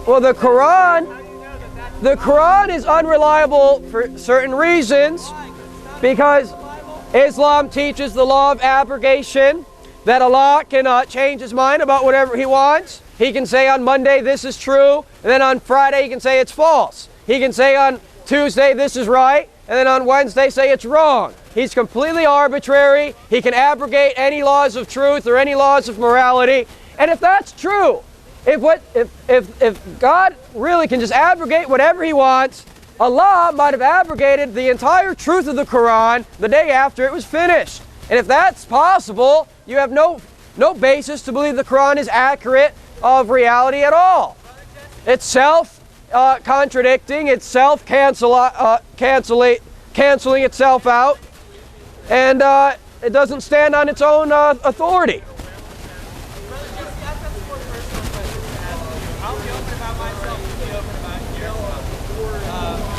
Well, the Quran is unreliable for certain reasons, because Islam teaches the law of abrogation, that Allah can change His mind about whatever He wants. He can say on Monday this is true, and then on Friday He can say it's false. He can say on Tuesday this is right, and then on Wednesday say it's wrong. He's completely arbitrary. He can abrogate any laws of truth or any laws of morality. And if that's true, if God really can just abrogate whatever He wants, Allah might have abrogated the entire truth of the Quran the day after it was finished. And if that's possible, you have no basis to believe the Quran is accurate of reality at all. It's self-contradicting, it's self-canceling itself out, and it doesn't stand on its own authority.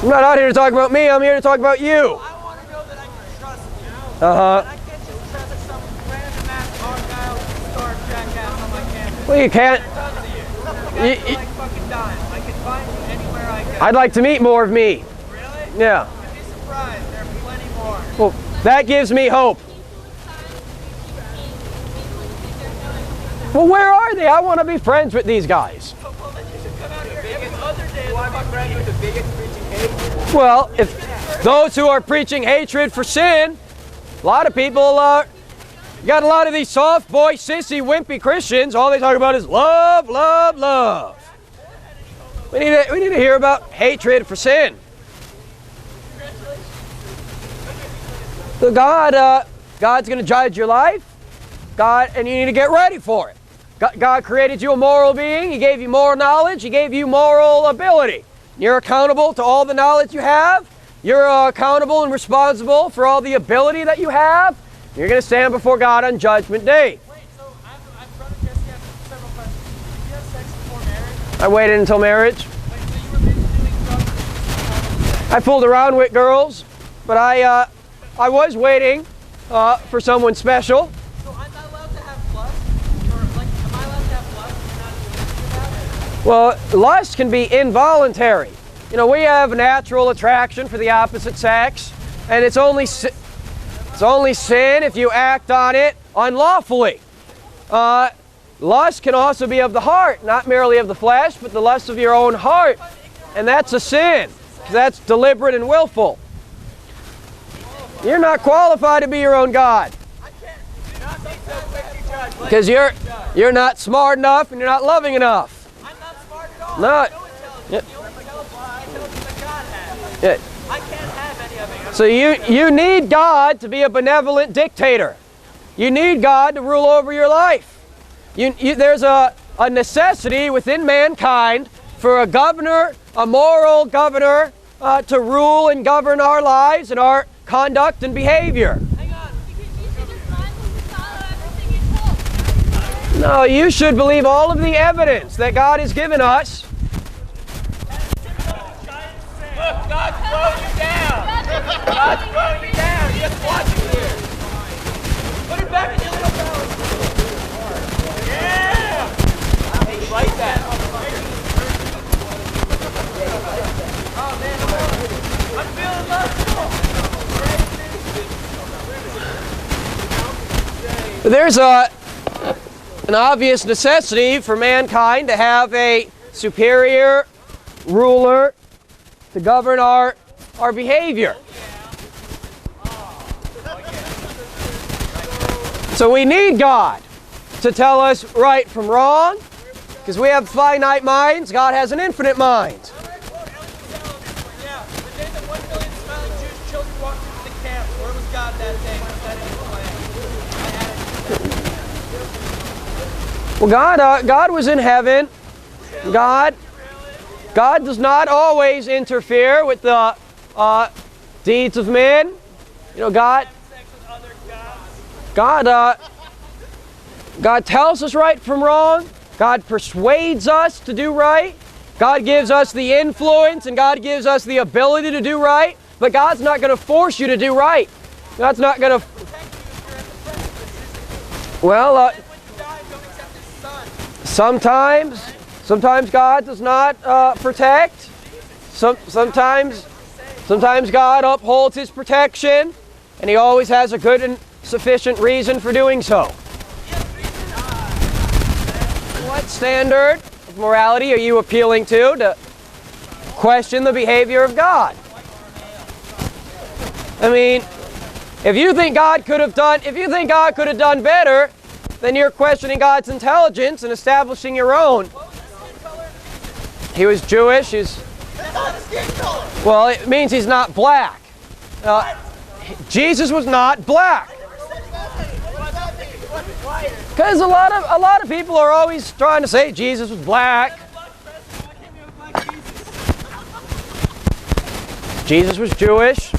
I'm not out here to talk about me, I'm here to talk about you. I want to know that I can trust you. Uh-huh. And I can't just trust some random ass argyle star jackass on my campus. Well, you can't. Like fucking dime. I can find you anywhere I go. I'd like to meet more of me. Really? Yeah. You'd be surprised. There are plenty more. Well, that gives me hope. Well, where are they? I want to be friends with these guys. Well, then you should come out here every other day. You want to be friends with the bigots preaching hate? Well, if those who are preaching hatred for sin, a lot of people you got a lot of these soft boy, sissy, wimpy Christians. All they talk about is love, love, love. We need to hear about hatred for sin. So God's going to judge your life, and you need to get ready for it. God created you a moral being. He gave you moral knowledge. He gave you moral ability. You're accountable to all the knowledge you have. You're accountable and responsible for all the ability that you have. You're going to stand before God on Judgment Day. Wait, so I've brought up Jesse have several questions. Did you have sex before marriage? I waited until marriage. Wait, so you were busy doing drugs? I fooled around with girls, but I was waiting for someone special. So I'm not allowed to have lust? Or, like, am I allowed to have lust and you're not thinking about it? Well, lust can be involuntary. You know, we have natural attraction for the opposite sex, and it's only sin if you act on it unlawfully. Lust can also be of the heart, not merely of the flesh, but the lust of your own heart, and that's a sin. That's deliberate and willful. You're not qualified to be your own God. Because you're not smart enough and you're not loving enough. I'm not smart at all. No. I have no intelligence. The only intelligence that God has. Yeah. I can't have any of it. So you need God to be a benevolent dictator. You need God to rule over your life. There's a necessity within mankind for a governor, a moral governor, to rule and govern our lives and our conduct and behavior. Hang on. No, you should believe all of the evidence that God has given us. Look, God's throwing you down. God's throwing you down. He just watching you. Put it back in your little belly. Yeah. Hey, you like that? Oh, man. I'm feeling lustful. There's an obvious necessity for mankind to have a superior ruler to govern our behavior. So we need God to tell us right from wrong, because we have finite minds. God has an infinite mind. Yeah, the day that 1 million smiling Jewish children walked into the camp, where was God that day? Was that in the plan? Well, God was in heaven. God does not always interfere with the deeds of men. You know, God tells us right from wrong. God persuades us to do right. God gives us the influence and God gives us the ability to do right. But God's not going to force you to do right. God's not going to... Well, sometimes Sometimes God does not protect. Sometimes God upholds His protection, and He always has a good and sufficient reason for doing so. What standard of morality are you appealing to question the behavior of God? I mean, if you think God could have done better, then you're questioning God's intelligence and establishing your own. He was Jewish. Well, it means he's not black. Jesus was not black. Because a lot of people are always trying to say Jesus was black. Jesus was Jewish.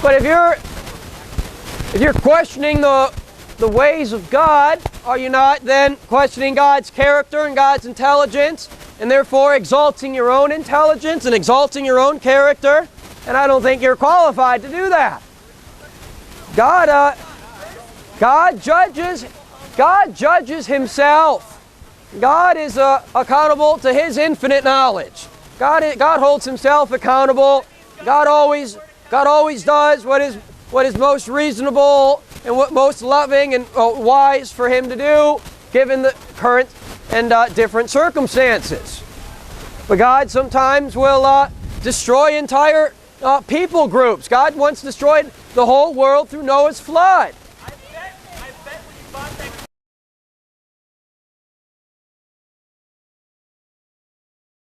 But if you're questioning the ways of God, are you not then questioning God's character and God's intelligence, and therefore exalting your own intelligence and exalting your own character? And I don't think you're qualified to do that. God judges Himself. God is accountable to His infinite knowledge. God holds Himself accountable. God always does what is most reasonable and what most loving and wise for Him to do, given the current and different circumstances. But God sometimes will destroy entire people groups. God once destroyed the whole world through Noah's flood.